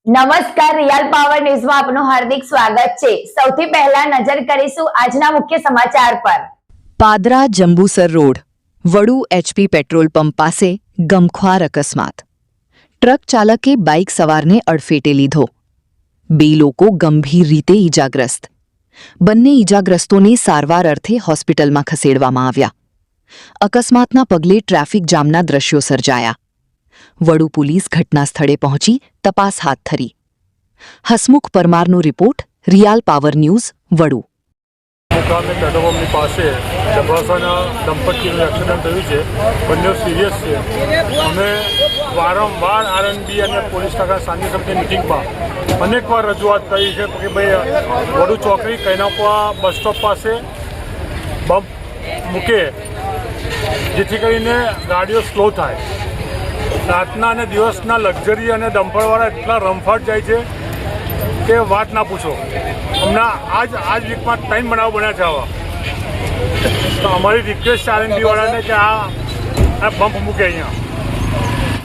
નમસ્કાર, real power ન્યૂઝમાં આપનું હાર્દિક સ્વાગત છે। સૌથી પહેલા નજર કરીશું આજના મુખ્ય સમાચાર પર। પાદરા જંબુસર રોડ વડુ HP પેટ્રોલ પંપ પાસે ગમખ્વાર અકસ્માત। ટ્રક ચાલકે બાઇક સવારને અડફેટે લીધો। 2 લોકો ગંભીર રીતે ઈજાગ્રસ્ત। બંને ઈજાગ્રસ્તોને સારવાર અર્થે હોસ્પિટલમાં ખસેડવામાં આવ્યા। અકસ્માતના પગલે ટ્રાફિક જામના દ્રશ્યો સર્જાયા। વડુ પોલીસ ઘટના સ્થળે પહોંચી તપાસ હાથ ધરી। હસમુખ પરમારનો report, real power news, Vadu. મુકામે પેટ્રોલ પંપની પાસે ડબ્બાસાના દંપતીનું એક્સિડન્ટ થયું છે। બંને સિરિયસ છે। અમે વારંવાર આરએનબી અને પોલીસ શાખા શાંતિ સમિતિ મિટિંગમાં અનેકવાર રજૂઆત કરી છે કે ભાઈ વડુ ચોકડી કૈનાપુરા બસ સ્ટોપ પાસે બમ્પ મૂકે જેથી કરીને ગાડીઓ સ્લો થાય। રાતના અને દિવસના લક્ઝરી અને ડમ્પરવાળા એટલા રમફાટ જાય છે કે વાત ના પૂછો। હમણાં આજ વીકમાં 3 બનાવ બન્યા છે આવા। તો અમારી રિક્વેસ્ટ છે આરએનબી વાળાને કે આ બમ્પ મૂકે અહીંયા।